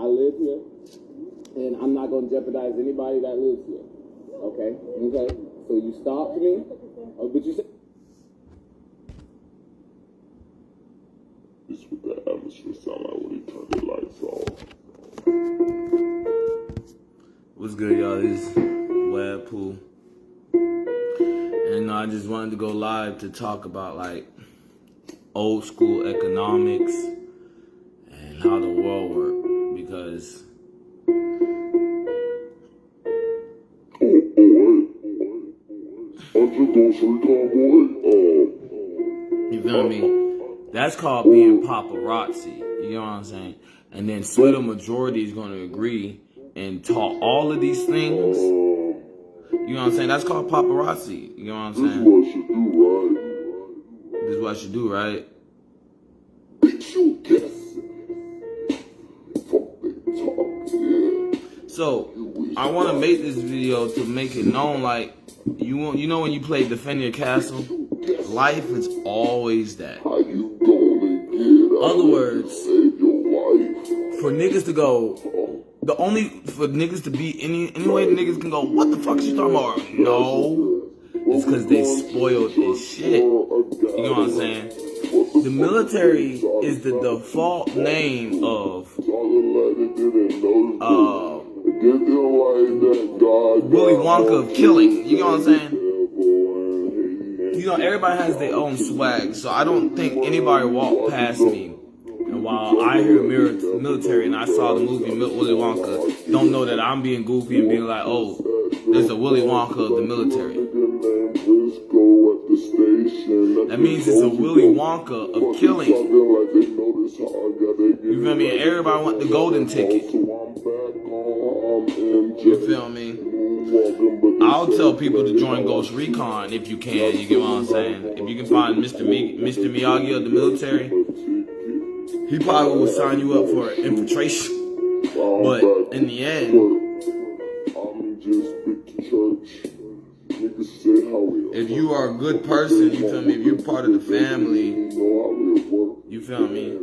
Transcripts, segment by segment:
I live here, and I'm not going to jeopardize anybody that lives here. Okay? Okay? So you stopped me, but you said... It's what the atmosphere sound like when he turned the lights off. What's good, y'all? This is Webpoolz. And I just wanted to go live to talk about like old school economics and how the world works, because you feel me? That's called being paparazzi. You know what I'm saying? And then Twitter majority is going to agree and talk all of these things. You know what I'm saying? That's called paparazzi. You know what I'm saying? This is what I should do, right? So I want to make this video to make it known, like, you know when you play Defend Your Castle, life is always that. Other words, for niggas to go, for niggas to be any way niggas can go, what the fuck is you talking about? No, it's because they spoiled this shit. You know what I'm saying? The military is the default name of Willy Wonka of killing. You know what I'm saying? You know, everybody has their own swag, so I don't think anybody walked past me. And while I hear military and I saw the movie Willy Wonka, don't know that I'm being goofy and being like, oh, there's a Willy Wonka of the military. That means it's a Willy Wonka of killing. You feel me? And everybody want the golden ticket. You feel me? I'll tell people to join Ghost Recon if you can. You get what I'm saying? If you can find Mr. Miyagi of the military, he probably will sign you up for infiltration. But in the end, if you are a good person, you feel me? If you're part of the family, you feel me?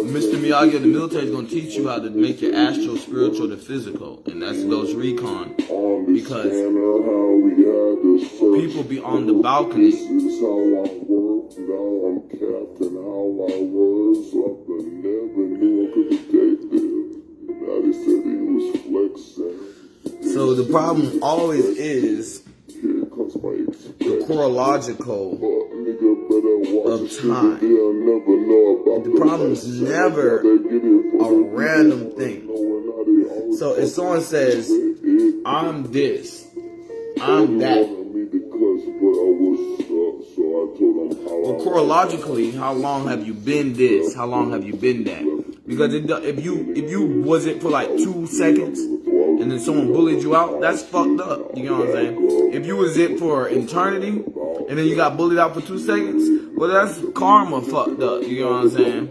Mr. Miyagi of the military is going to teach you how to make your astral spiritual to physical, and that's Ghost Recon. Because people be on the balcony. So the problem always is the chronological of time. The problem is never a random thing. So if someone says, I'm this, I'm that, well, chronologically, how long have you been this? How long have you been that? Because if you was it for like 2 seconds, and then someone bullied you out, that's fucked up. You know what I'm saying? If you was it for eternity, and then you got bullied out for 2 seconds, well, that's karma fucked up. You know what I'm saying?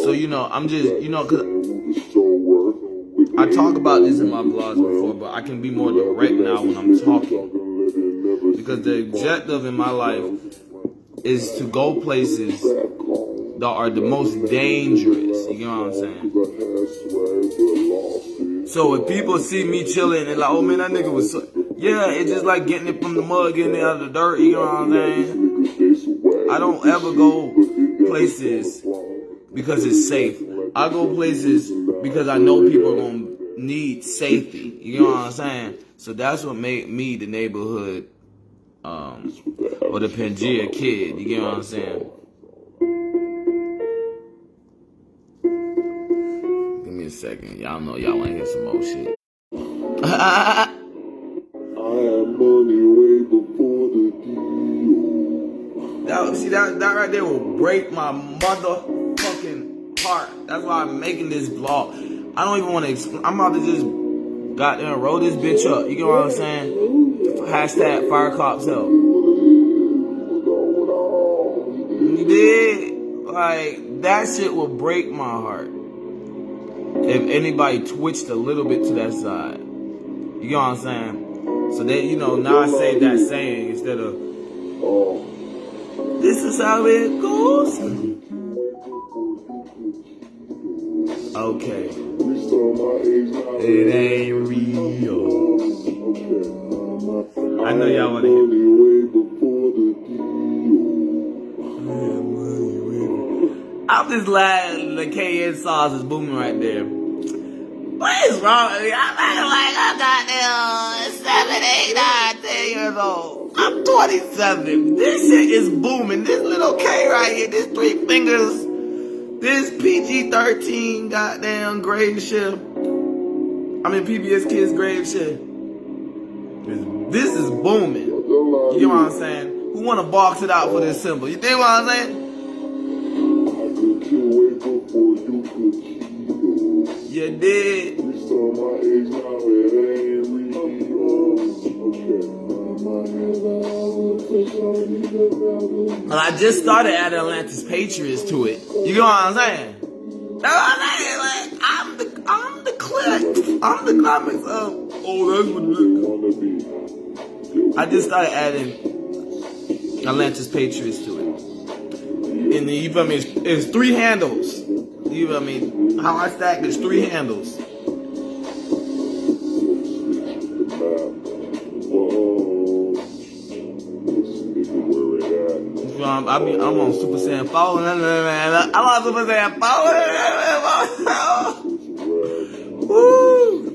So, you know, I'm just, you know, cause I talk about this in my blogs before, but I can be more direct now when I'm talking. Because the objective in my life is to go places that are the most dangerous. You know what I'm saying? So if people see me chilling and like, oh man, that nigga was so... Yeah, it's just like getting it from the mud, getting it out of the dirt. You know what I'm saying? I don't ever go places because it's safe. I go places because I know people are going to need safety. You know what I'm saying? So that's what made me the neighborhood or the Pangea kid. You get what I'm saying? Give me a second. Y'all know y'all want to hear some more shit. I had money way before the deal. See, that right there will break my motherfucking heart. That's why I'm making this vlog. I don't even want to explain. I'm about to just goddamn roll this bitch up. You get what I'm saying? Hashtag Fire Cops Help. You did? Like, that shit will break my heart if anybody twitched a little bit to that side. You get what I'm saying? So that, you know, now I say that saying instead of This is how it goes. Okay. It ain't real. I know y'all wanna hear me. I'm just glad the KN sauce is booming right there. What is wrong with me? I'm acting like I'm goddamn 7, 8, 9, 10 years old. I'm 27. This shit is booming. This little K right here, this 3 fingers, this PG-13 goddamn grave shift. I mean PBS Kids grave shift. This is booming. You know what I'm saying? Who wanna box it out for this symbol? You think what I'm saying? You did. Well, I just started adding Atlantis Patriots to it. You know what I'm saying? That's what I'm saying. Like, I'm the comics of. Oh, that's what it is. I just started adding Atlantis Patriots to it. And you feel me? It's 3 handles. You feel me? How I stack is 3 handles. I'm on Super Saiyan 4. I'm on Super Saiyan 4. Woo!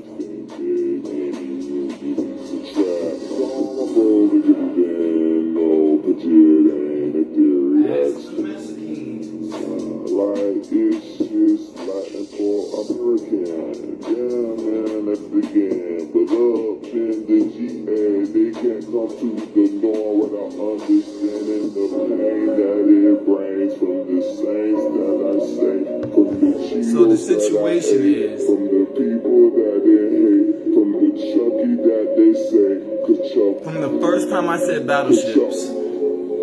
Like it's just Latin for American. Yeah, man, that's the game. But up in the GA, they can't come to the norm without understanding the pain that it brings from the saints that I say. From the So the situation is, from the people that they hate, from the Chucky that they say, from the first time I said battleships,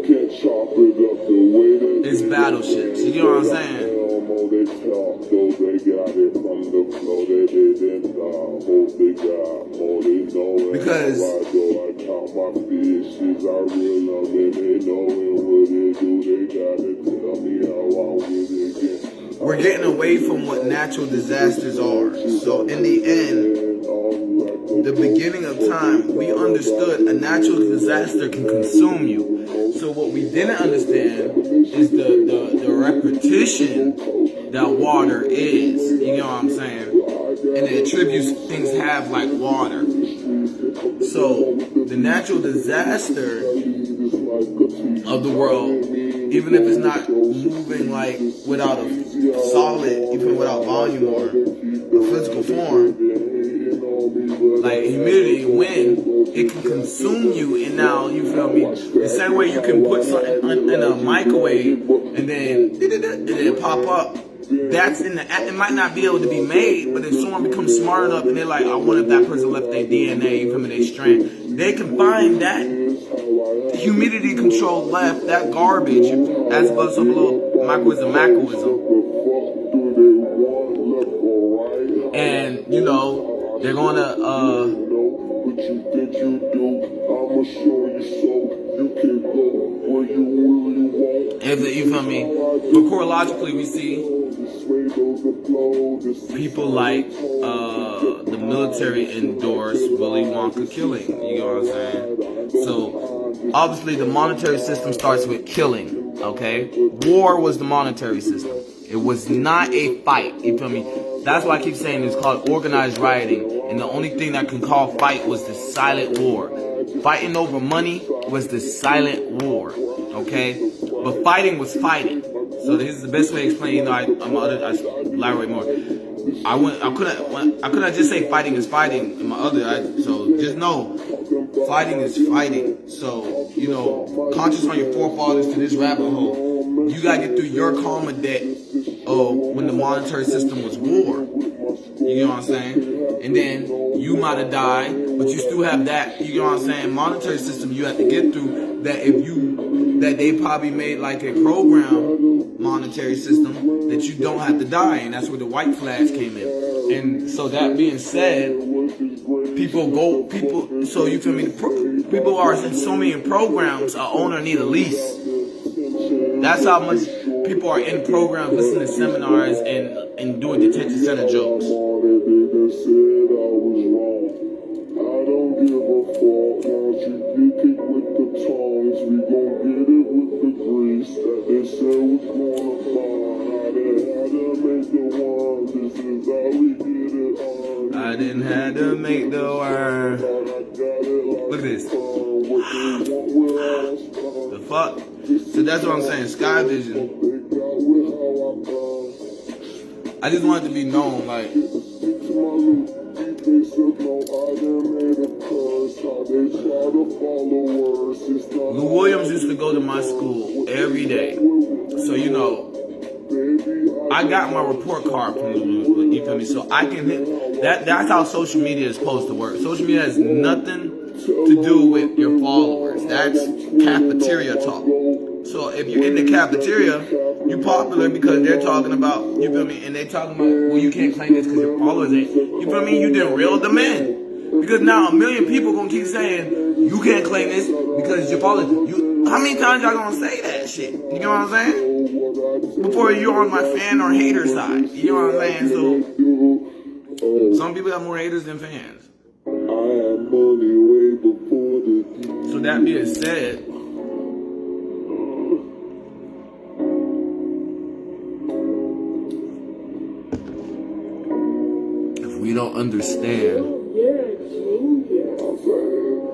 can't chop it up the way that it's battleships. You know what I'm saying? They talk, though they got it from the flow that they didn't hope they got more they know. Because I count my fishes, I realize that they know what they do. They gotta tell me how I will again. We're getting away from what natural disasters are. So in the end, the beginning of time, we understood a natural disaster can consume you. So what we didn't understand is the repetition that water is. You know what I'm saying? And the attributes things have like water. So the natural disaster of the world, even if it's not moving like without a solid, even without volume or a physical form, like humidity, wind, it can consume you, and now you feel me. The same way you can put something in a microwave and then it pop up. That's in the. It might not be able to be made, but if someone becomes smart enough and they're like, I wonder if that person left their DNA, you feel me, their strand, they can find that humidity control left, that garbage, as opposed to a little macroism. And you know, they're gonna what you think you do, I'ma show you so you can go where you really want. If you feel me, but chronologically we see people like the military endorse Willy Wonka killing. You know what I'm saying? So obviously the monetary system starts with killing. Okay, war was the monetary system. It was not a fight. You feel me? That's why I keep saying it's called organized rioting. And the only thing that can call fight was the silent war. Fighting over money was the silent war. Okay? But fighting was fighting. So this is the best way to explain. You know, I elaborate more. I couldn't just say fighting is fighting in my other. So just know, fighting is fighting. So you know, conscious on your forefathers to this rabbit hole. You gotta get through your karma debt of when the monetary system was war. You know what I'm saying? And then you might have died, but you still have that. You know what I'm saying? Monetary system you have to get through. That they probably made like a program monetary system that you don't have to die, and that's where the white flags came in. And so that being said, so you feel me? People are in so many programs. A owner need a lease. That's how much people are in programs, listening to seminars, and doing detention center jokes. I don't give a fuck. Once you get it with the tongues, we gon' get it with the grease that they said was gonna find. I didn't have to make the word. Look at this. The fuck? So that's what I'm saying. Sky Vision. I just want it to be known, like, Lou Williams used to go to my school every day. So, you know, I got my report card from Lou, you feel me? So I can hit that. That's how social media is supposed to work. Social media has nothing to do with your followers. That's cafeteria talk. So if you're in the cafeteria, you're popular because they're talking about, you feel me? And they talking about, well, you can't claim this because your followers ain't. You feel me? You didn't reel them in. Because now a million people gonna keep saying, you can't claim this because your followers. How many times y'all gonna say that shit? You know what I'm saying? Before you're on my fan or hater side. You know what I'm saying? So some people have more haters than fans. So that being said, if we don't understand,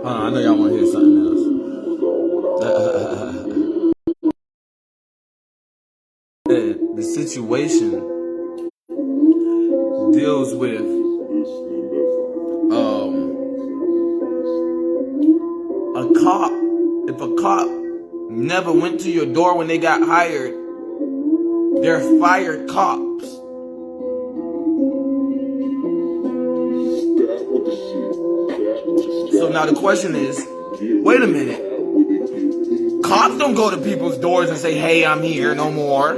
I know y'all want to hear something else. The situation deals with a cop. If a cop never went to your door when they got hired, they're fired cops. So now the question is, wait a minute. Cops don't go to people's doors and say, hey, I'm here, no more.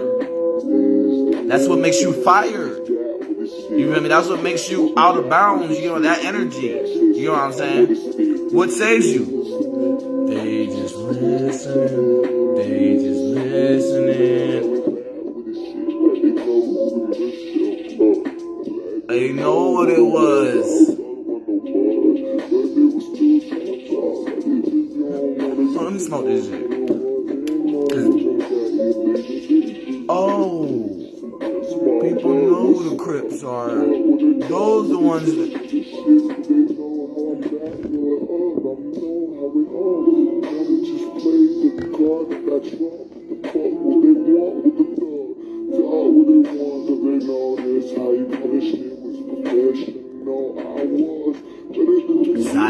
That's what makes you fired. You feel me? That's what makes you out of bounds, you know, that energy. You know what I'm saying? What saves you? They just listen. They just listening. They know what it was. Let me smoke this shit. Oh, people know who the Crips are. Those the ones that...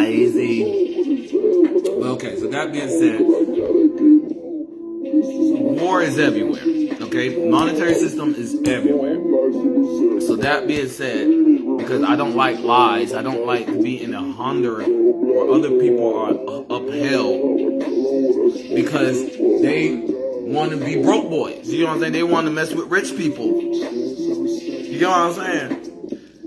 Easy. Well, okay, so that being said, war is everywhere. Okay, monetary system is everywhere. So that being said, because I don't like lies, I don't like to be in a hunger where other people are upheld because they want to be broke boys. You know what I'm saying? They want to mess with rich people. You know what I'm saying?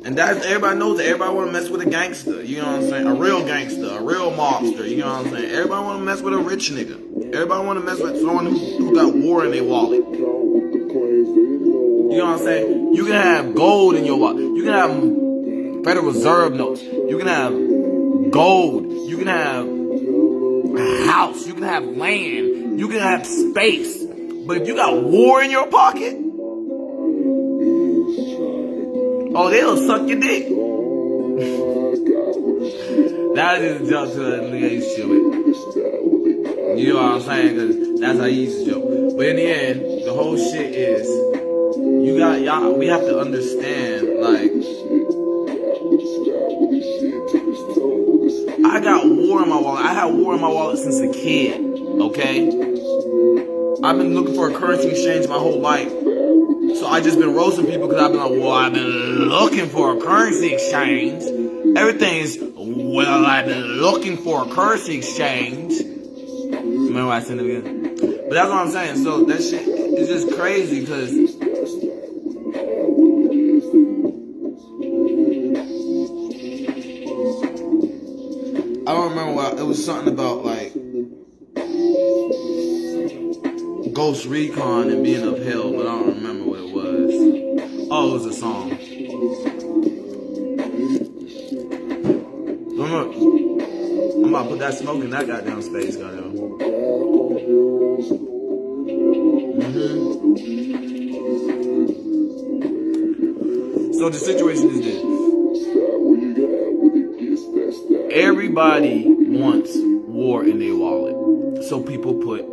And that's, everybody knows that everybody want to mess with a gangster. You know what I'm saying? A real gangster, a real mobster. You know what I'm saying? Everybody want to mess with a rich nigga. Everybody want to mess with someone who got war in their wallet. You know what I'm saying? You can have gold in your wallet. You can have Federal Reserve notes. You can have gold. You can have a house. You can have land. You can have space. But if you got war in your pocket, oh, they'll suck your dick. That is just jump to that nigga used to it. You know what I'm saying? Because that's how he used to joke. But in the end, the whole shit is, y'all, we have to understand, like, I got war in my wallet. I had war in my wallet since a kid, okay? I've been looking for a currency exchange my whole life. So I just been roasting people because I've been like, well, I've been looking for a currency exchange. Everything is, well, I've been looking for a currency exchange. Remember what I said it again? But that's what I'm saying. So that shit is just crazy because I don't remember what, it was something about like Ghost Recon and Being Upheld, but I don't remember what it was. Oh, it was a song. I'm about to put that smoke in that goddamn space, goddamn. So the situation is this. Everybody wants war in their wallet. So people put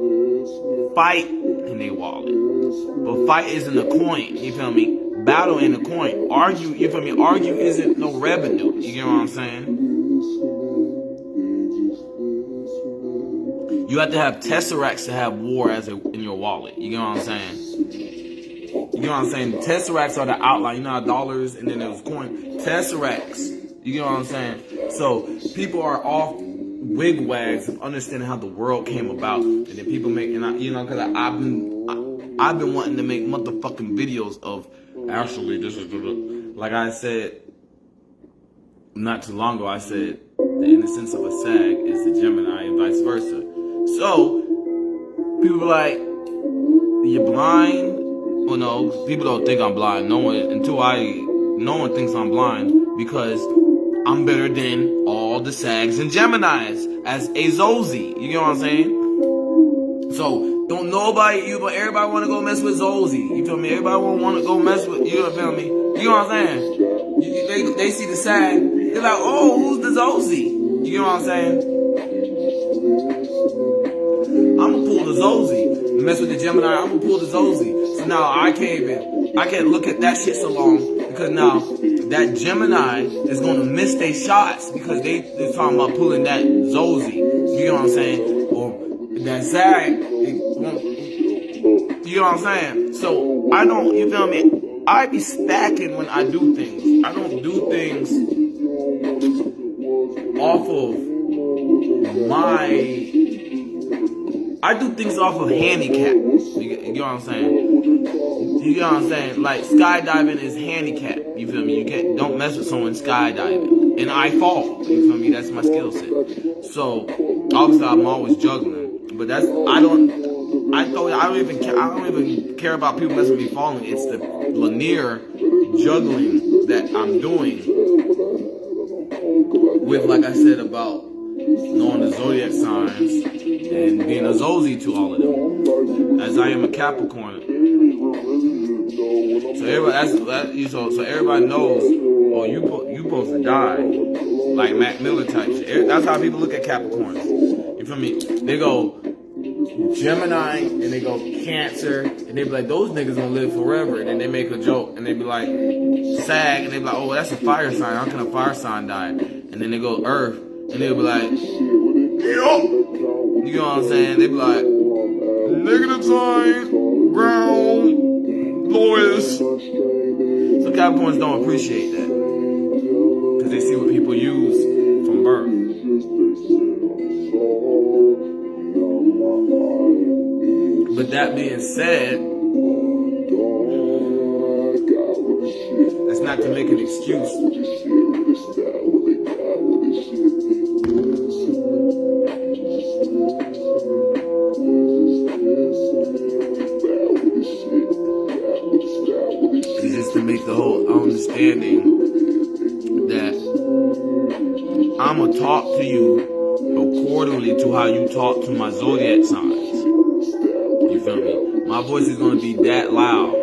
fight in their wallet. But fight isn't a coin, you feel me? Battle ain't a coin. Argue, you feel me? Argue isn't no revenue. You get what I'm saying? You have to have tesseracts to have war in your wallet. You get what I'm saying? You know what I'm saying? Tesseracts are the outline. You know how dollars and then there's coin. Tesseracts. You get what I'm saying? So people are off wigwags of understanding how the world came about, and then people make, and because I've been wanting to make motherfucking videos of actually this is like I said not too long ago. I said the innocence of a sag is the Gemini and vice versa. So people are like, you're blind. Well, no, people don't think I'm blind. No one thinks I'm blind because I'm better than all the Sags and Geminis as a Zozie. You get what I'm saying? So don't nobody, but everybody want to go mess with Zozie. You feel me? Everybody want to go mess with, you feel me? You know what I'm saying? They see the Sag, they're like, oh, who's the Zozie? You get what I'm saying? I'm gonna pull the Zozie. Mess with the Gemini, I'm gonna pull the Zozie. So now I can't look at that shit so long because now that Gemini is gonna miss their shots because they're talking about pulling that Zozie. You know what I'm saying? Or that Sag. You know what I'm saying? So I don't, you feel me? I be stacking when I do things. I don't do things off of I do things off of handicap. You know what I'm saying? You know what I'm saying? Like skydiving is handicap. You feel me? Don't mess with someone skydiving. And I fall. You feel me? That's my skill set. So obviously I'm always juggling. But I don't even care about people messing with me falling. It's the linear juggling that I'm doing with, like I said, about knowing the zodiac signs and being a Zozie to all of them, as I am a Capricorn. So everybody knows, oh, you supposed to die, like Mac Miller type shit. That's how people look at Capricorns. You feel me? They go Gemini and they go Cancer, and they be like, those niggas gonna live forever. And then they make a joke and they be like Sag, and they be like, oh, that's a fire sign. How can a fire sign die? And then they go Earth, and they'll be like, yup. You know what I'm saying? They be like, negative sign, ground, lowest. So Capricorns don't appreciate that because they see what people use from birth. But that being said, that's not to make an excuse. It's just to make the whole understanding that I'm going to talk to you accordingly to how you talk to my zodiac signs. You feel me? My voice is going to be that loud.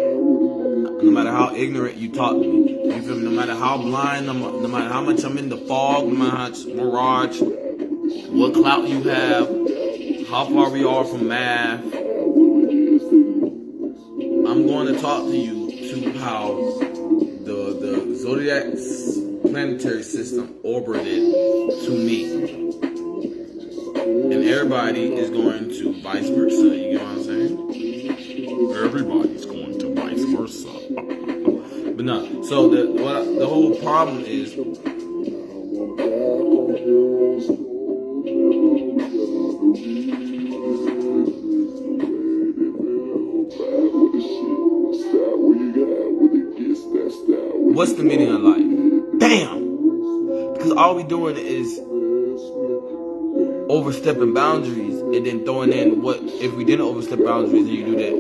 No matter how ignorant you talk to me. You feel me? No matter how blind, no matter how much I'm in the fog, no matter how much mirage, what clout you have, how far we are from math, I'm going to talk to you to how the zodiac's planetary system orbited to me. And everybody is going to vice versa. You know what I'm saying? Everybody's going to vice versa. But no. So the whole problem is what's the meaning of life? Bam! Because all we doing is overstepping boundaries and then throwing in what if we didn't overstep boundaries and you do that.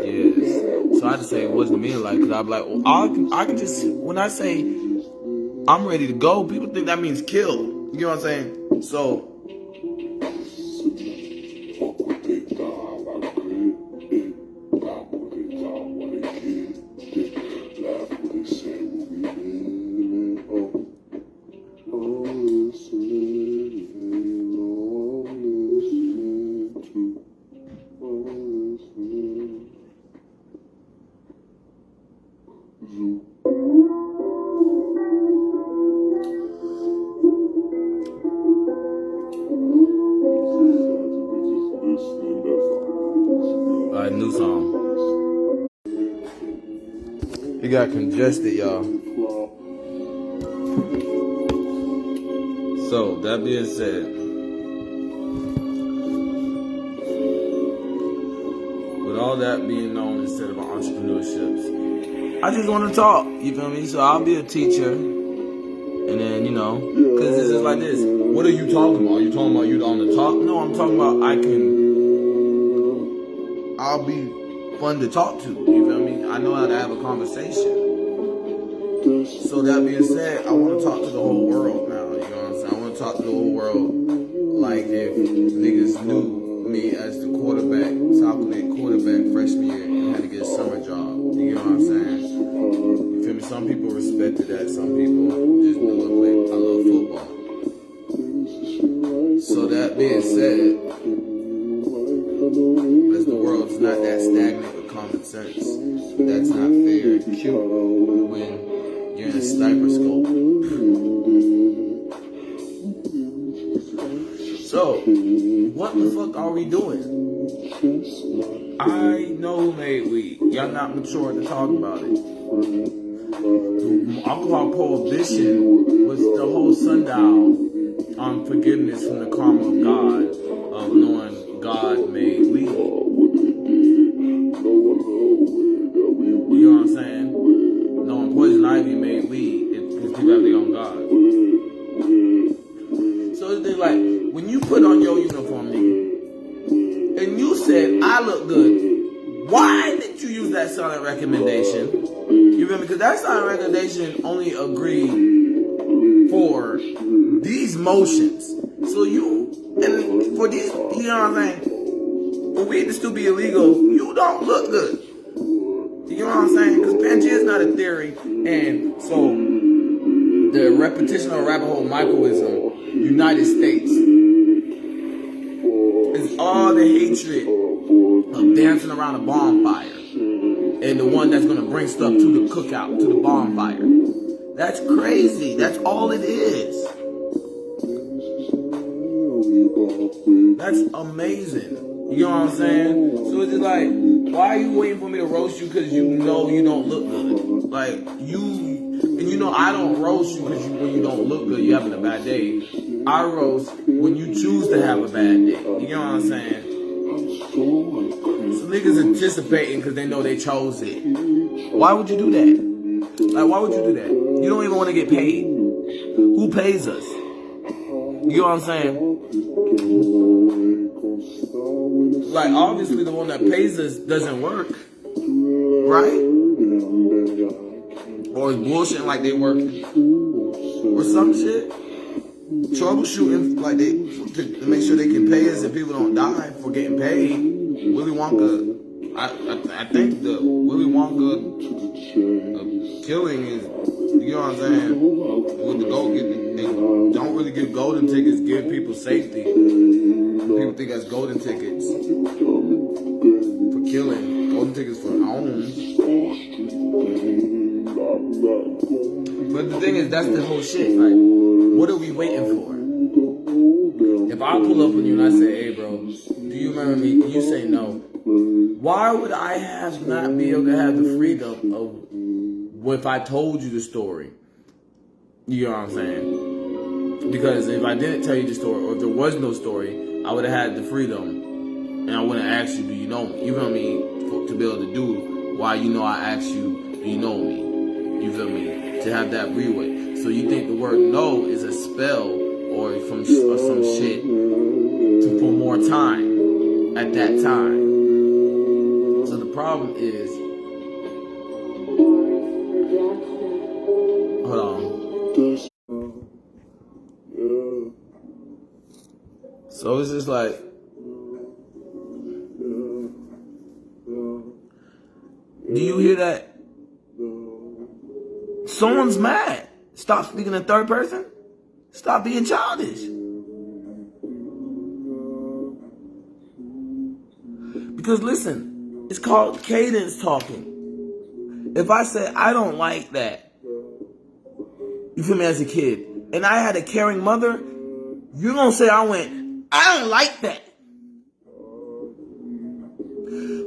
Yes. So I just say, what's the meaning like? Because I'd be like, well, I can just, when I say I'm ready to go, people think that means kill. You know what I'm saying? So, new song. It got congested, y'all. So, that being said, with all that being known instead of entrepreneurships, I just want to talk, you feel me? So I'll be a teacher, and then, you know, because this is like this. What are you talking about? Are you talking about you on the talk? No, I'm talking about I'll be fun to talk to, you feel me? I know how to have a conversation. So that being said, I want to talk to the whole world now, you know what I'm saying? I want to talk to the whole world like if niggas knew me as the quarterback, South Carolina quarterback freshman year and had to get a summer job, you know what I'm saying? You feel me? Some people respected that, some people just knew it like I love football. So that being said, as the world's not that stagnant with common sense, that's not fair and cute when you're in a sniper scope. So, what the fuck are we doing? I know who made weed. Y'all not mature to talk about it. Alcohol prohibition was the whole sundial on forgiveness from the karma of God, of knowing God made weed. You know what I'm saying? Knowing poison ivy made weed because people have their own God. So it's like, when you put on your uniform, nigga, and you said, I look good, why did you use that silent recommendation? You feel me? Because that silent recommendation only agreed for these motions. So and for these, you know what I'm saying? For weed to still be illegal, you don't look good. You know what I'm saying? Because Pangea is not a theory. And so the repetition of rabbit hole microism, United States, is all the hatred of dancing around a bonfire and the one that's going to bring stuff to the cookout, to the bonfire. That's crazy. That's all it is. That's amazing. You know what I'm saying? So it's just like, why are you waiting for me to roast you because you know you don't look good? Like, and you know I don't roast you because when you don't look good, you're having a bad day. I roast when you choose to have a bad day. You know what I'm saying? So niggas anticipating because they know they chose it. Why would you do that? Like, why would you do that? You don't even want to get paid. Who pays us? You know what I'm saying? Like, obviously the one that pays us doesn't work. Right? Or is bullshitting like they working. Or some shit. Troubleshooting like to make sure they can pay us if people don't die for getting paid. Willy Wonka, I think the Willy Wonka killing is, you know what I'm saying? With the gold, they don't really give golden tickets, give people safety. People think that's golden tickets for killing, golden tickets for homes. But the thing is, that's the whole shit. Like, what are we waiting for? If I pull up on you and I say, hey bro, do you remember me? And you say no. Why would I not be able to have the freedom of if I told you the story? You know what I'm saying? Because if I didn't tell you the story, or if there was no story, I would have had the freedom, and I wouldn't ask you, do you know me? You feel me? To be able to do why you know I asked you, do you know me? You feel me? To have that leeway. So you think the word no is a spell or some shit for more time at that time. So the problem is, hold on. So it's just like, do you hear that? Someone's mad. Stop speaking in third person. Stop being childish. Because listen, it's called cadence talking. If I say I don't like that, you feel me, as a kid, and I had a caring mother, you're gonna say I don't like that.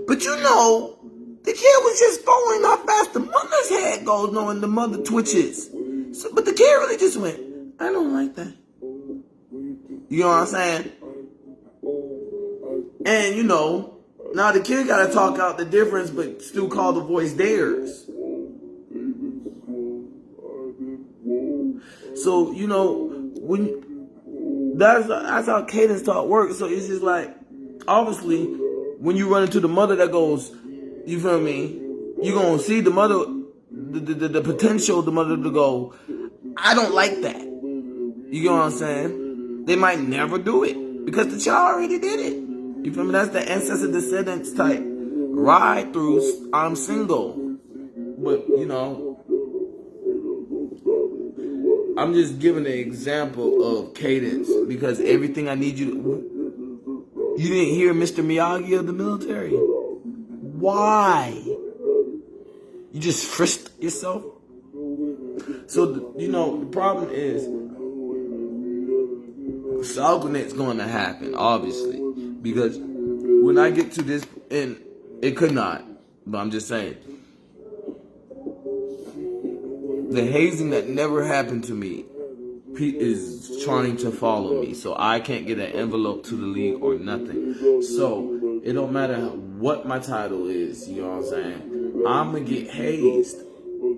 But you know, the kid was just following how fast the mother's head goes, knowing the mother twitches. So, but the kid really just went, I don't like that. You know what I'm saying? And you know, now the kid gotta talk out the difference, but still call the voice theirs. So, you know, that's how cadence talk works. So it's just like, obviously, when you run into the mother that goes, you feel me, you're going to see the mother, the potential of the mother to go, I don't like that. You get what I'm saying? They might never do it because the child already did it. You feel me? That's the ancestor descendants type ride through, I'm single. But, you know, I'm just giving an example of cadence because everything I need you to... You didn't hear Mr. Miyagi of the military? Why? You just frisked yourself? So, you know, the problem is Salgonet's going to happen, obviously. Because when I get to this, and it could not, but I'm just saying. The hazing that never happened to me is trying to follow me. So I can't get an envelope to the league or nothing. So it don't matter what my title is, you know what I'm saying? I'm going to get hazed,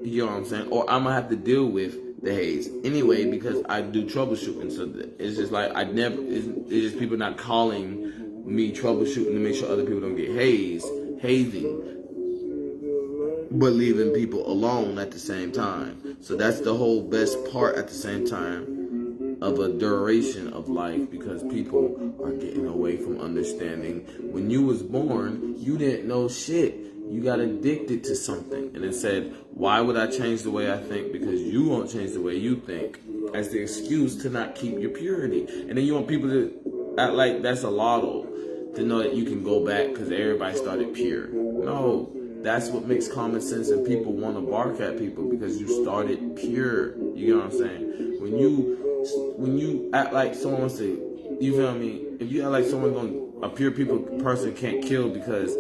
you know what I'm saying? Or I'm going to have to deal with the haze anyway because I do troubleshooting. So it's just like it's just people not calling me troubleshooting to make sure other people don't get hazing, but leaving people alone at the same time. So that's the whole best part at the same time of a duration of life because people are getting away from understanding. When you was born, you didn't know shit. You got addicted to something and it said, why would I change the way I think? Because you won't change the way you think as the excuse to not keep your purity. And then you want people to act like that's a lotto to know that you can go back because everybody started pure. No. That's what makes common sense and people want to bark at people because you started pure. You know what I'm saying? When you act like someone wants to, you feel me? If you act like a pure person can't kill because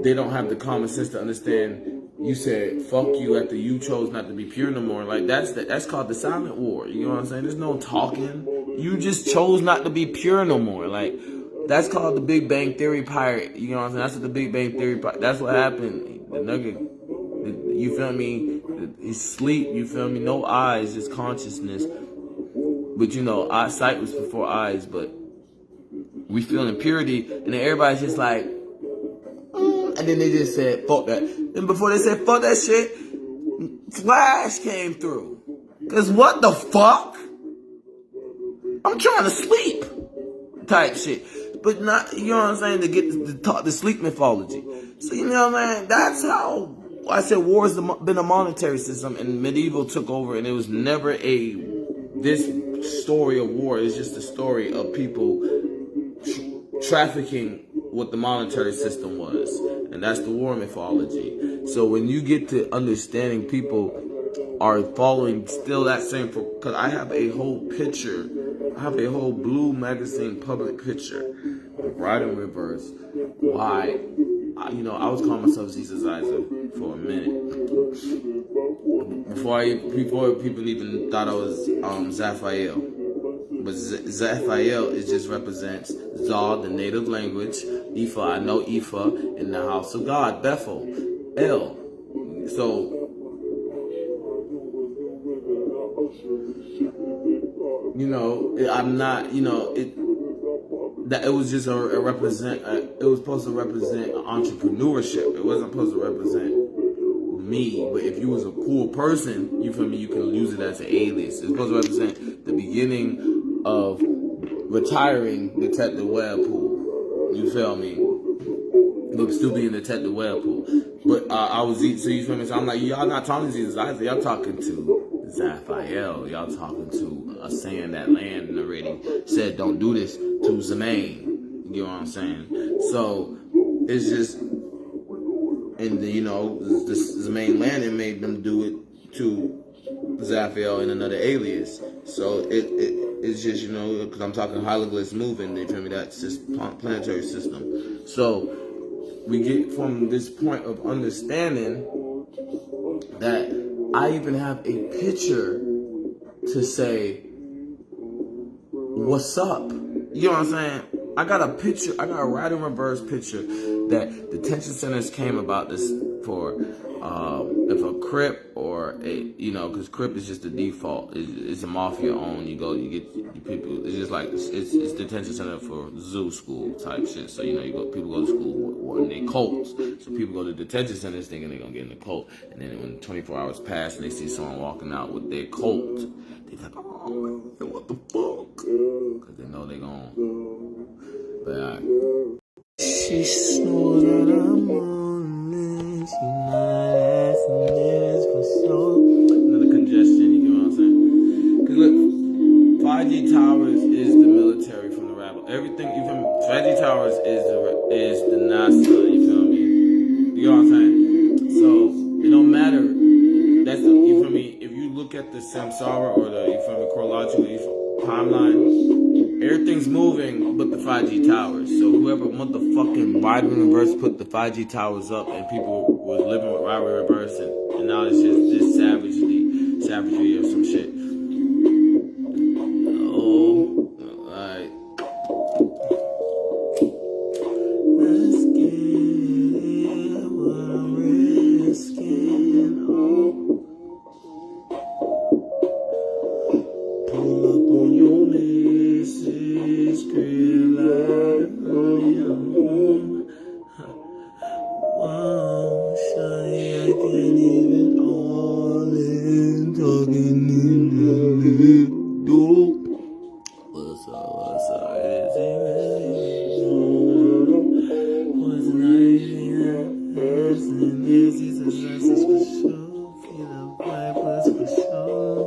they don't have the common sense to understand you said fuck you after you chose not to be pure no more. Like that's called the silent war. You know what I'm saying? There's no talking. You just chose not to be pure no more. Like, that's called the Big Bang Theory pirate. You know what I'm saying? That's what the Big Bang Theory pirate. That's what happened. The nugget, you feel me? He's sleep, you feel me? No eyes, just consciousness. But you know, sight was before eyes, but we feel impurity, and then everybody's just like, and then they just said, fuck that. And before they said, fuck that shit, Flash came through. Cause what the fuck? I'm trying to sleep. Type shit. But not, you know what I'm saying, to get to talk the sleep mythology. So, you know what I'm saying, that's how I said war's been a monetary system and medieval took over and it was never this story of war. It's just a story of people trafficking what the monetary system was. And that's the war mythology. So when you get to understanding people are following still that same, because I have a whole picture, I have a whole Blue Magazine public picture, right in reverse. Why? You know, I was calling myself Caesarizer for a minute. Before people even thought I was Zaphael. But Zaphael, it just represents Zah, the native language. Ifa, I know Ifa, in the house of God. Bethel, El. So, you know, I'm not, you know, that it was just a represent. It was supposed to represent entrepreneurship. It wasn't supposed to represent me. But if you was a cool person, you feel me, you can use it as an alias. It's supposed to represent the beginning of retiring Detective Webpoolz. You feel me? But still being Detective Webpoolz. But I was so you feel me? So I'm like, y'all not talking to Jesus Isaac, y'all talking to Zaphael. Y'all talking to a saying that land already said don't do this to Zemaine. You know what I'm saying? So it's just, and you know, the main landing made them do it to Zaphael in another alias. So it's just, you know, because I'm talking hieroglyphs moving, you feel me, that's just planetary system. So we get from this point of understanding that I even have a picture to say, what's up? You know what I'm saying? I got a picture, I got a right in reverse picture that detention centers came about this for, if a Crip or a, you know, because Crip is just the default. It's a mafia owned. You go, you get people. It's just like it's detention center for zoo school type shit. So you know, people go to school and they cults. So people go to detention centers thinking they're gonna get in the cult, and then when 24 hours pass and they see someone walking out with their cult, they like, oh man, what the fuck? Because they know they're gonna. But she knows that I'm on this. She not asking this for so. Another congestion, you know what I'm saying? Because look, 5G towers is the military from the rabble. Everything, you feel me? 5G towers is the NASA, you feel me? You know what I'm saying? So it don't matter. That's the, you feel me? If you look at the samsara or the, you feel me, chronological timeline, everything's moving but the 5G towers. So whoever motherfucking Rider Reverse put the 5G towers up and people was living with Rider Reverse and now it's just this savagery or some shit. Oh, alright. Let's get what I'm risking. Oh. Pull up on your missus, grill out on your home. Wow, shawty, I can't even all in, talking in the middle. What's up, is it really? What's nice, and this is a success for sure. Feel the vibes for sure.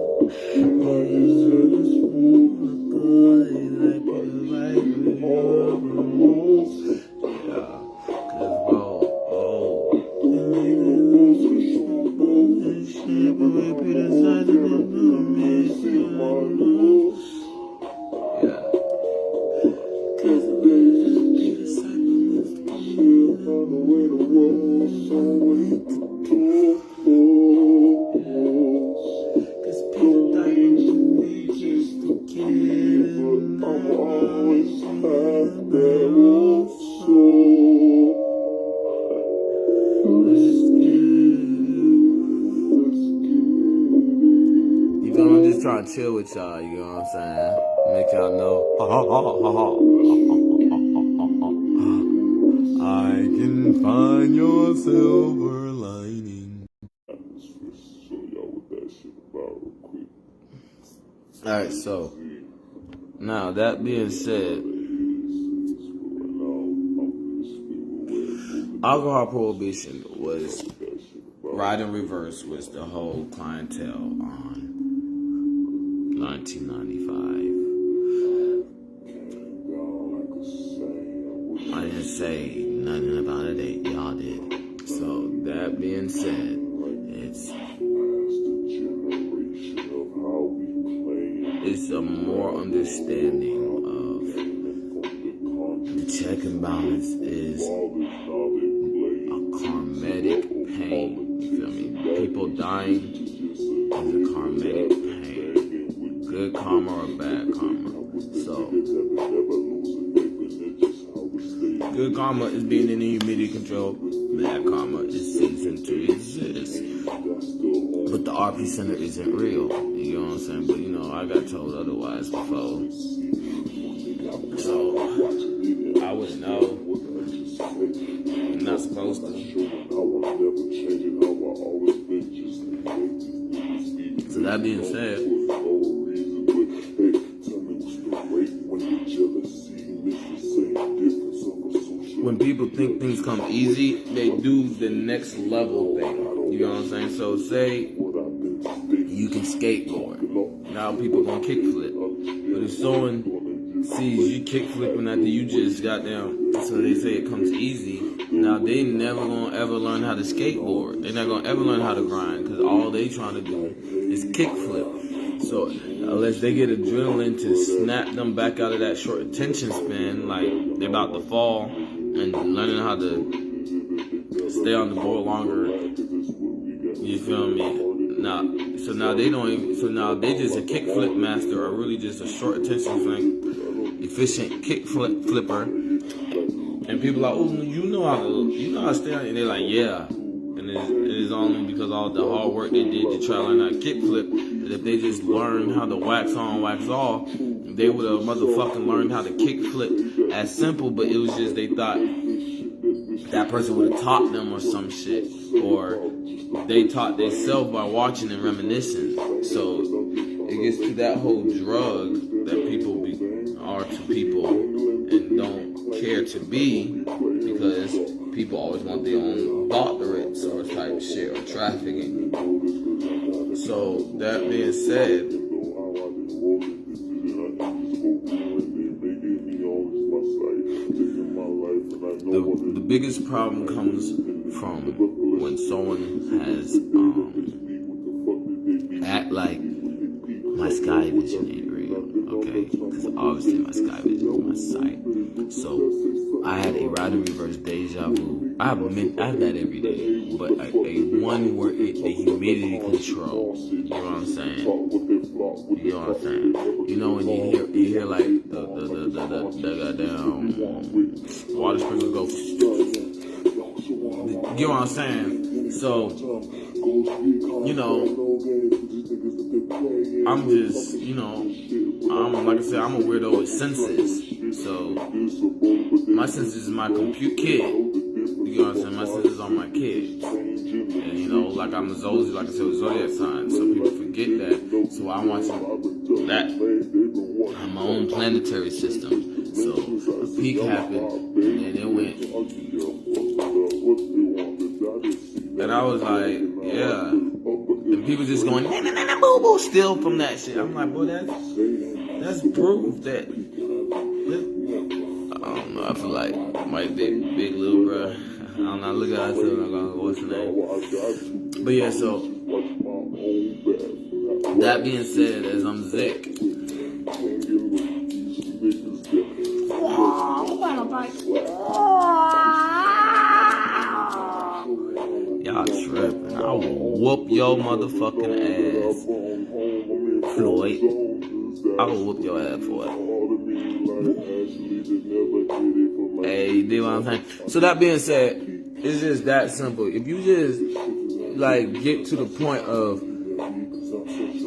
I'm just trying to chill with y'all, you know what I'm saying? Make y'all know. I can find your silver lining. Alright, so now that being said, alcohol prohibition was Ride in Reverse was the whole clientele on 1995. I didn't say nothing about it, y'all did. So that being said, it's a more understanding of the check and balance is a karmatic pain. You feel me? People dying is a karmatic pain. Good karma or bad karma. So good karma is being in immediate control. Bad karma is ceasing to exist. But the RP Center isn't real. You know what I'm saying? But you know, I got told otherwise before. So supposed to. So that being said, when people think things come easy, they do the next level thing. You know what I'm saying? So say you can skateboard. Now people gonna kickflip. But if someone sees you kickflipping after you just got down, so they say it comes easy, now they never gonna ever learn how to skateboard. They're not gonna ever learn how to grind, because all they trying to do is kickflip. So unless they get adrenaline to snap them back out of that short attention span, like they're about to fall, and learning how to stay on the board longer, you feel me? Now they don't even, so now they just a kickflip master, or really just a short attention span, efficient flipper. And people are like, oh, you know how to stay on it. And they're like, yeah. And it is only because all the hard work they did to try to learn how to kickflip, that if they just learned how to wax on, wax off, they would have motherfucking learned how to kickflip as simple, but it was just they thought that person would have taught them or some shit. Or they taught themselves by watching and reminiscing. So it gets to that whole drug that people are to people and don't care to be, because people always want their own doctorates or type shit or trafficking. So that being said, the biggest problem comes from when someone has act like my sky vision ain't real, okay? Because obviously my sky vision is my sight. So I had a ride and reverse deja vu. I have that every day, but a one where the humidity control. You know what I'm saying? You know what I'm saying? You know when you hear like the goddamn water sprinklers go. You know what I'm saying? So, you know, I'm just, you know, like I said, I'm a weirdo with senses. So, my senses is my compute kid. You know what I'm saying? My senses are my kids. And, you know, like I'm a Zosie, like I said, with zodiac sign. So people forget that. So I'm watching that on my own planetary system. So a peak happened, and then it went. And I was like, yeah. And people just going, boo boo, still from that shit. I'm like, boy, that's proof that. I don't know. I feel like my big little bro. I don't know. Look at it. I'm gonna go. What's the name? But yeah. So that being said, as I'm Zick. Y'all tripping. I will whoop your motherfucking ass, Floyd. I will whoop your ass for it. Hey, you know what I'm saying? So that being said, it's just that simple. If you just like get to the point of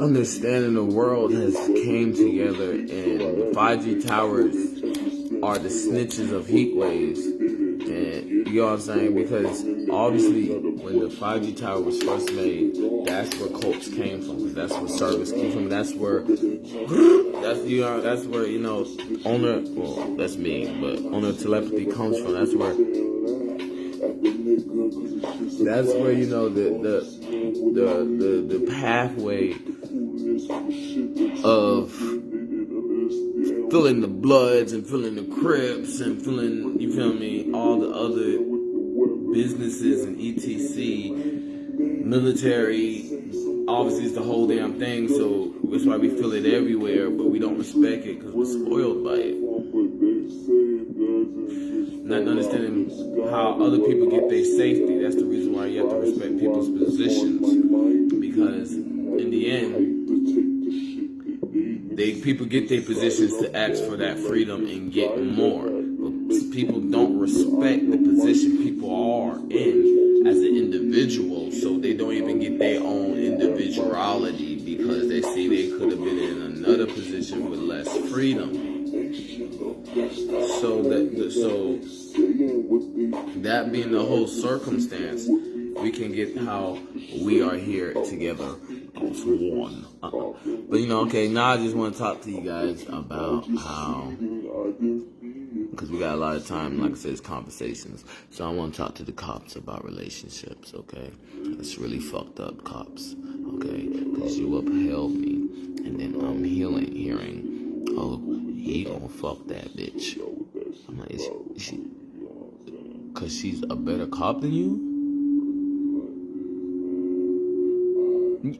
understanding the world has came together, and 5G towers are the snitches of heat waves. And you know what I'm saying? Because obviously when the 5G tower was first made, that's where cults came from. Because that's where service came from. That's where that's me, but owner telepathy comes from. That's where you know the pathway of filling the Bloods and filling the Crips and filling, you feel me, all the other businesses and etc. Military, obviously it's the whole damn thing, so that's why we feel it everywhere, but we don't respect it because we're spoiled by it. Not understanding how other people get their safety. That's the reason why you have to respect people's positions, because in the end, people get their positions to ask for that freedom and get more. But people don't respect the position people are in as an individual, so they don't even get their own individuality because they see they could have been in another position with less freedom. So that being the whole circumstance, we can get how we are here together as one. But okay, now I just want to talk to you guys about how, because we got a lot of time, like I said, it's conversations. So I want to talk to the cops about relationships, okay? It's really fucked up, cops, okay? Because you upheld me, and then I'm hearing, oh, he gonna fuck that bitch. I'm like, is she, because she's a better cop than you?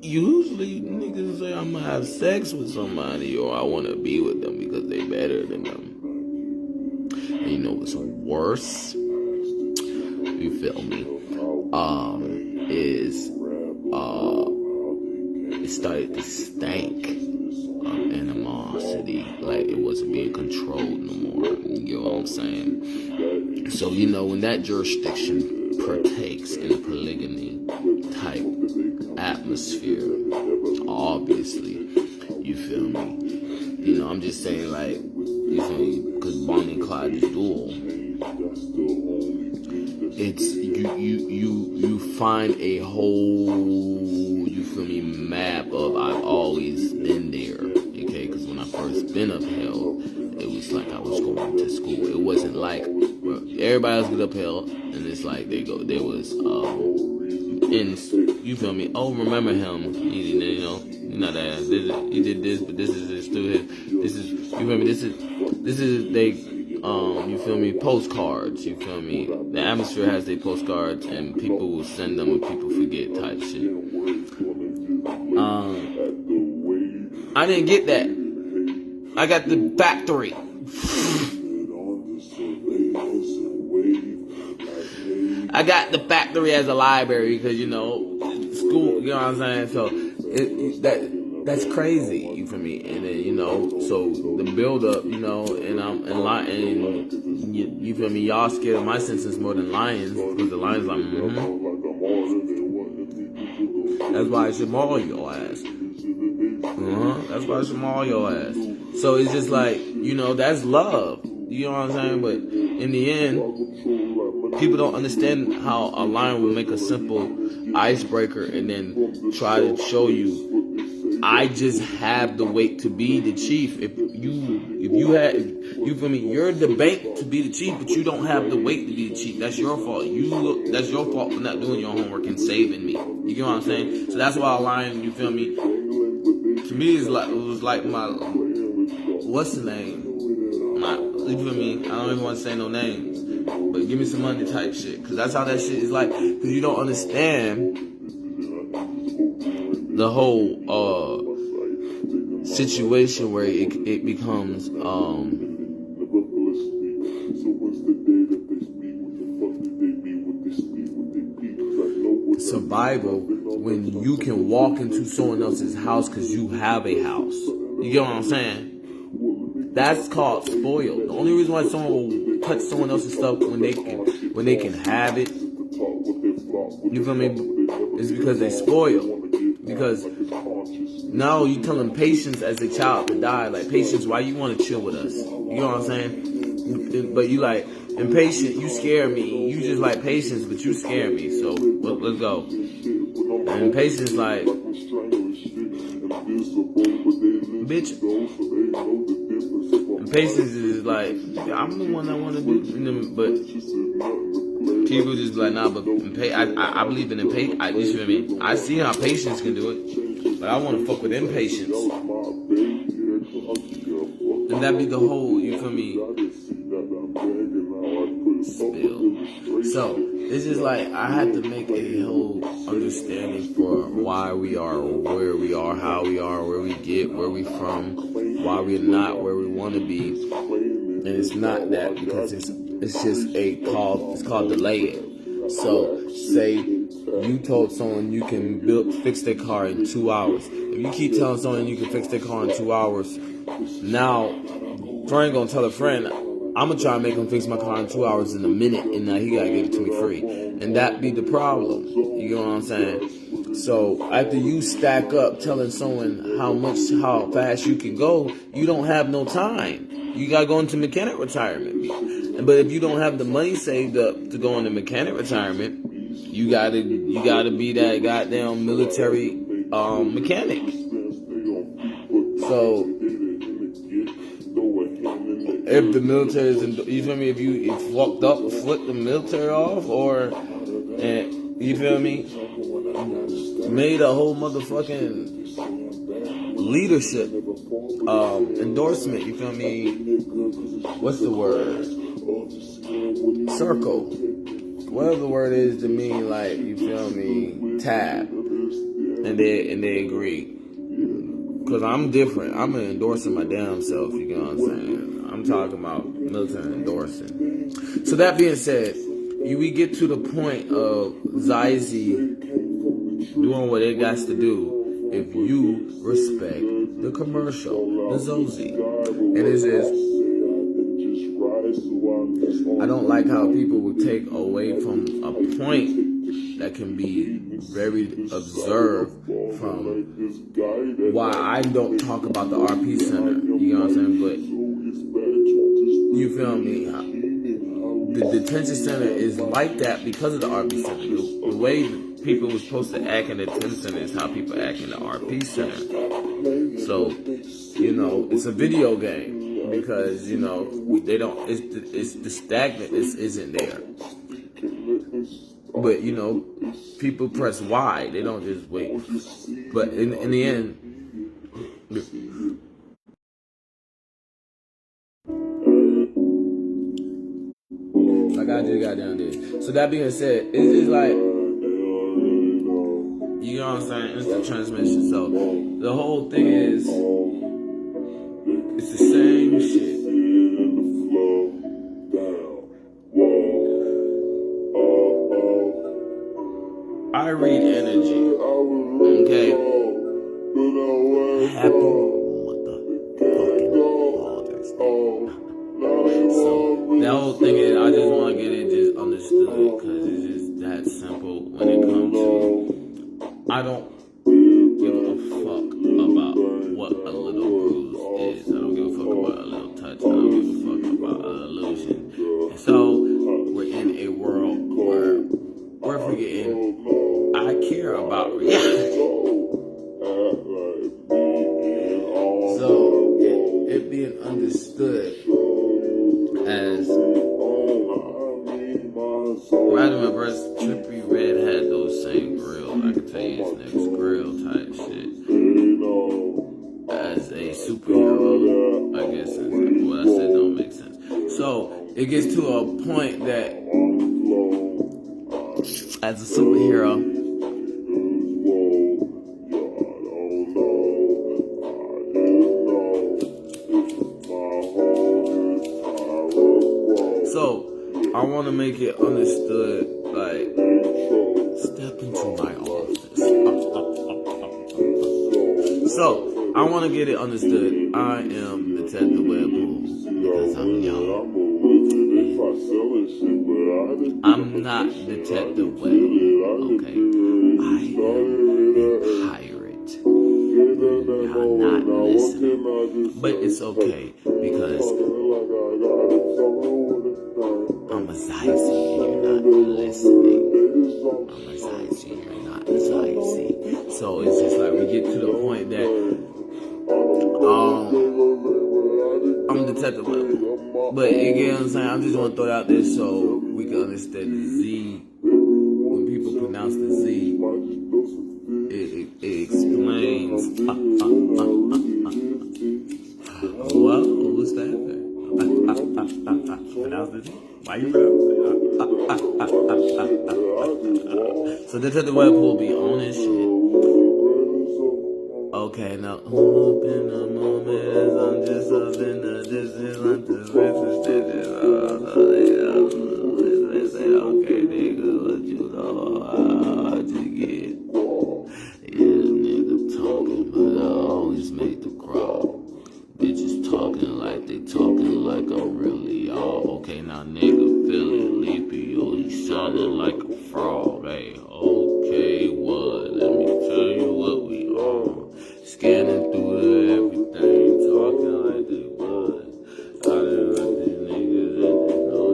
Usually niggas say I'm gonna have sex with somebody or I wanna be with them because they better than them. And you know what's worse? You feel me? It started to stink of animosity, like it wasn't being controlled no more. You know what I'm saying? So when that jurisdiction partakes in a polygamy type atmosphere, obviously, you feel me? I'm just saying, like, you feel me? Because Bonnie and Clyde is dual. It's you find a whole, you feel me, map of I've always been there, okay? Because when I first been upheld, it was like I was going to school. It wasn't like everybody else get upheld, and it's like there was you feel me? Oh, remember him? He did this, but this is his student. This is, you feel me? This is they, you feel me? Postcards, you feel me? The atmosphere has their postcards, and people will send them, and people forget type shit. I didn't get that. I got the factory. I got the factory as a library because, school, you know what I'm saying? So, that's crazy, you feel me? And then, so the build up, and I'm and you feel me? Y'all scared of my sentence more than lions because the lions like, That's why I should maul your ass. That's why I should maul your ass. So it's just like, that's love. You know what I'm saying? But in the end, people don't understand how a lion will make a simple icebreaker and then try to show you, I just have the weight to be the chief. If you had, you feel me? You're the bank to be the chief, but you don't have the weight to be the chief. That's your fault. That's your fault for not doing your homework and saving me. You get what I'm saying? So that's why a lion, you feel me? To me, it was like my, what's the name? You feel me? I don't even want to say no names, but give me some money type shit, because that's how that shit is like. Because you don't understand the whole situation where it becomes survival when you can walk into someone else's house because you have a house. You get what I'm saying? That's called spoiled. The only reason why someone will touch someone else's stuff when they can have it, you feel me, is because they spoiled. Because now you tell them Patience as a child to die. Like, Patience, why you want to chill with us? You know what I'm saying? But you like, Impatient, you scare me. You just like Patience, but you scare me. So let's go. And Patience like, bitch. And Patience is like, I'm the one that want to do, but people just be like, nah, but I believe in impatience. You feel me? I see how Patience can do it, but I want to fuck with Impatience. And that be the whole, you feel me, spill. So it's just like I had to make a whole understanding for why we are, where we are, how we are, where we get, where we from, why we're not where we want to be. And it's not that, because it's just it's called delay it. So say you told someone you can fix their car in 2 hours. If you keep telling someone you can fix their car in 2 hours, now friend gonna tell a friend, I'm gonna try and make him fix my car in 2 hours in a minute, and now he gotta give it to me free. And that be the problem. You know what I'm saying? So after you stack up telling someone how fast you can go, you don't have no time. You gotta go into mechanic retirement. But if you don't have the money saved up to go into mechanic retirement, you gotta be that goddamn military mechanic. So if the military is, you feel me? If you fucked up, flipped the military off, and you feel me, made a whole motherfucking leadership endorsement. You feel me? What's the word? Circle. Whatever the word is to me, like, you feel me? Tab, and they agree. Cause I'm different. I'm endorsing my damn self. You know what I'm saying? I'm talking about military endorsing. So that being said, we get to the point of Zyzie doing what it got to do. If you respect the commercial, the Zozie, and it is. I don't like how people will take away from a point that can be very observed from why I don't talk about the RP Center. You know what I'm saying? But you feel me? The detention center is like that because of the RP Center. The way people were supposed to act in the detention center is how people act in the RP Center. So, you know, it's a video game. Because, you know, they don't, it's the stagnant isn't there. But, you know, people press Y, they don't just wait. But in the end, like I just got down there. So that being said, it's just like, you know what I'm saying, instant transmission. So the whole thing is, it's the same shit. I read energy. Okay? Happy motherfucking Father's Day. So that whole thing is, I just want to get it just understood because it's just that simple when it comes to, I don't give a fuck about what a little bruise is. I don't give a fuck about a little touch. I don't give a fuck about an illusion. And so we're in a world where we're forgetting I care about reality. So it being understood as Radical Breast Trippy Red had those same grills. I can tell you his next grill type shit. As a superhero, I guess what I said don't make sense. So it gets to a point that as a superhero, so I want to make it understood, like, step into my office. So I want to get it understood. I am Detective Webpoolz because I'm young. I'm not Detective Webb, okay? I am a pirate. You're not listening. But it's okay because I'm a Zyzie and you're not listening. I'm a Zyzie and you're not Zyzie. So it's just like we get to the point that I'm Detective Webb. But you get what I'm saying? I just want to throw it out there so we can understand the Z. When people pronounce the Z, it explains. Whoa, what's that? Pronounce the Z? Why you pronounce it? So Detective Webpoolz be on this shit. Okay, now up in the moment, I'm just up in the distance, I'm just okay, nigga, what you know, I just get, yeah, nigga talking, but I always make the crowd, bitches talking like they talking like I'm really all, okay, now nigga feeling leapy, oh, you sounding like a frog, hey, okay, what, let me tell you what we are. Scanning through everything, talking like they was. I done heard these niggas that they know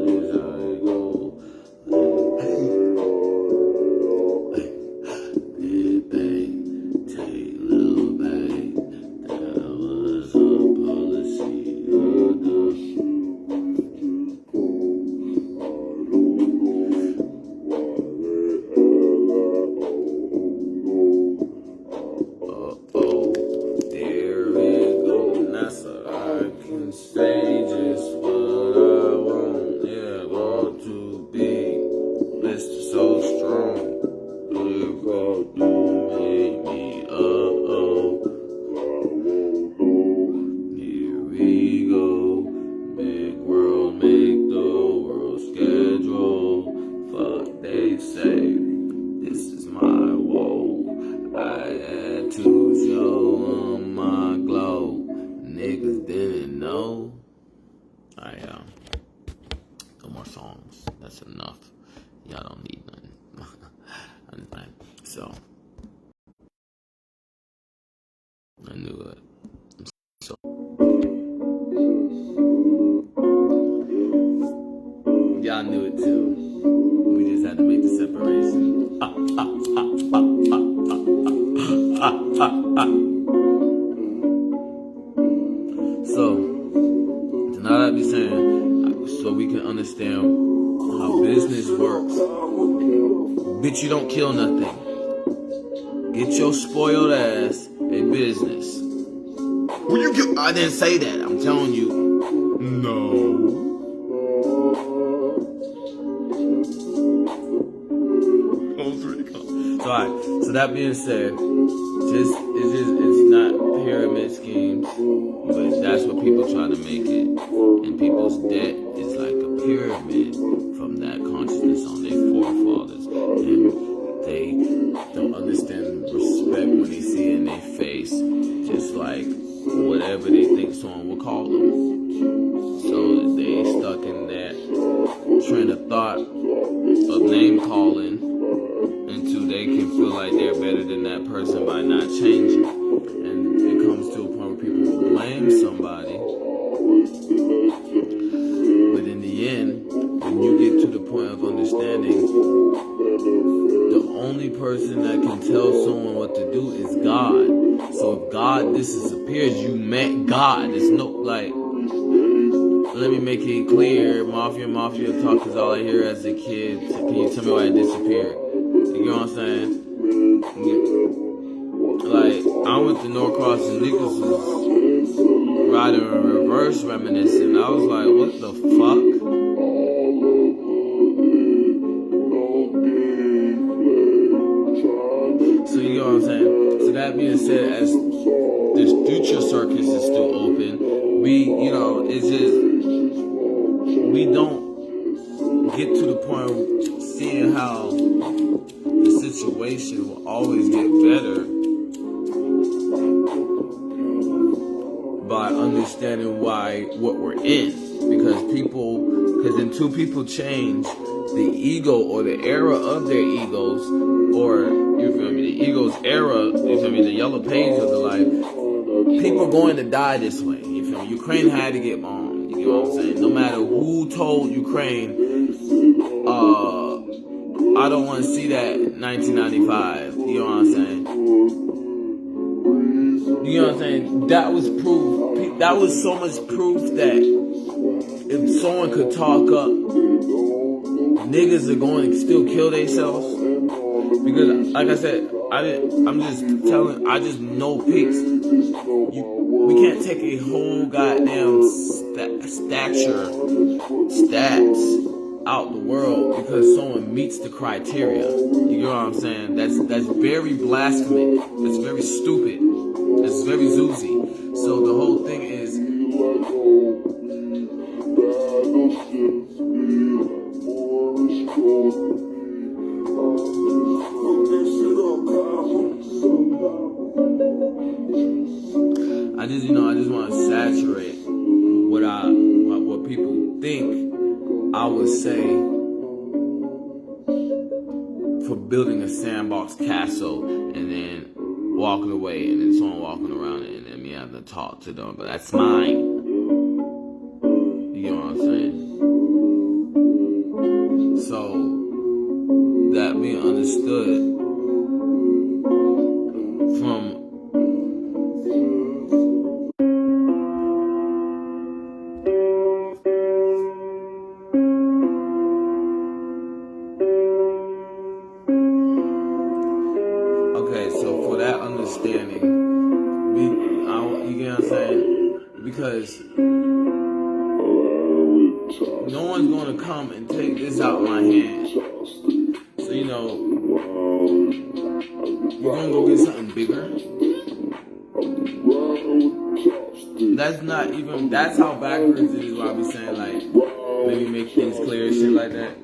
Y'all don't need nothing. I'm just playing. So I knew it. So y'all knew it too. We just had to make the separation. So now that I be saying, so we can understand how business works. Bitch, you don't kill nothing. Get your spoiled ass a business. Well, you kill. I didn't say that. I'm telling you. No. So, alright. So that being said, it's not pyramid schemes, but that's what people try to make it. And people's debt is like a pyramid from that consciousness on their forefathers, and they don't understand respect when they see it in their face, just like whatever they think someone will call them. So they stuck in that train of thought of name calling until they can feel like they're better than that person by not changing. And it comes to a point where people will blame somebody, but in the end, when you get to the point of understanding, the only person that can tell someone what to do is God. So if God disappears, you met God. It's no, like, let me make it clear, mafia talk is all I hear as a kid. Can you tell me why it disappeared? You know what I'm saying? Like, I went to Norcross and niggas was riding in reverse reminiscing. I was like, what the fuck? So you know what I'm saying? So that being said, as this future circus is still open, we, you know, it's just, we don't get to the point of seeing how the situation will always get better by understanding what we're in. Because until people change the ego or the era of their egos, or, you feel me, the ego's era, you feel me, the yellow page of the life, people are going to die this way. You feel me? Ukraine had to get bombed. You know what I'm saying? No matter who told Ukraine, I don't want to see that 1995. You know what I'm saying? You know what I'm saying? That was proof. That was so much proof that if someone could talk up, niggas are going to still kill themselves. Because, like I said, I just know pics. We can't take a whole goddamn stats out the world because someone meets the criteria. You know what I'm saying? That's very blasphemous. That's very stupid. That's very zoozy. So the whole thing is, I just want to saturate what people think I would say for building a sandbox castle and then walking away and then someone walking around it and then me having to talk to them. But that's mine. You know what I'm saying? So that being understood from understanding, you get what I'm saying? Because no one's going to come and take this out of my hand. So, you know, you're going to go get something bigger. That's not even, that's how backwards it is what I be saying, like, maybe make things clear, shit like that.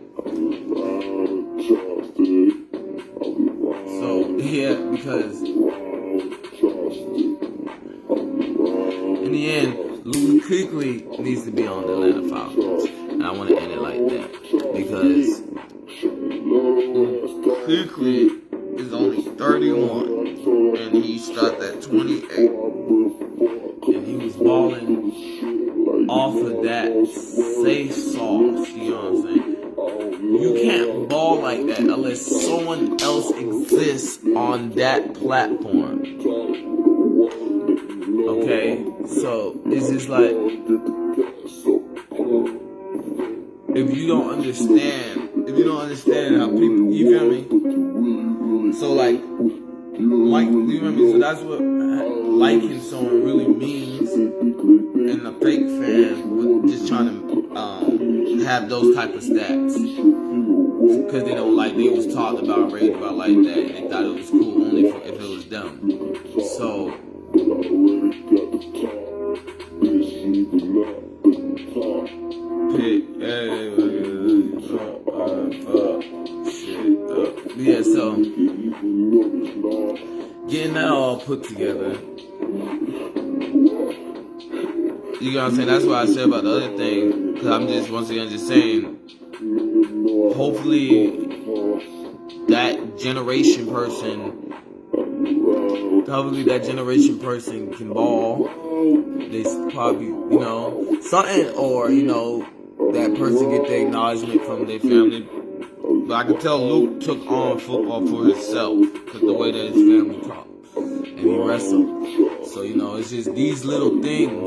So, yeah, because in the end, Louis Kuechly needs to be on the Atlanta Falcons. And I want to end it like that. Because secret is only 31, and he stopped at 28, and he was balling off of that safe sauce. You know what I'm saying? You can't ball like that unless someone else exists on that platform. Okay, so it's just like, if you don't understand how people, you feel me? So like, you feel me? So that's what liking someone really means, and a fake fan was just trying to have those type of stats, because they don't like, they was talked about, raved about like that, and they thought it was cool only if it was them. So yeah, so getting that all put together, you know what I'm saying? That's what I said about the other thing, because I'm just, once again, just saying, hopefully that generation person can ball. They probably, you know, something, or, you know, that person get the acknowledgement from their family. But I could tell Luke took on football for himself, because the way that his family talked, and he wrestled. So, you know, it's just these little things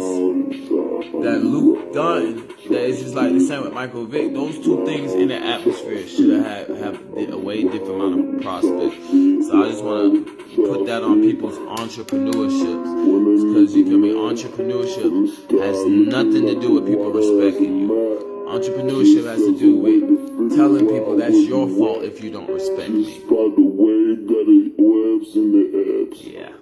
that Luke done, that it's just like the same with Michael Vick. Those two things in the atmosphere should have a way different amount of prospect. So I just want to put that on people's entrepreneurship, because you feel me, entrepreneurship has nothing to do with people respecting you. Entrepreneurship has to do with telling people that's your fault if you don't respect me. Yeah.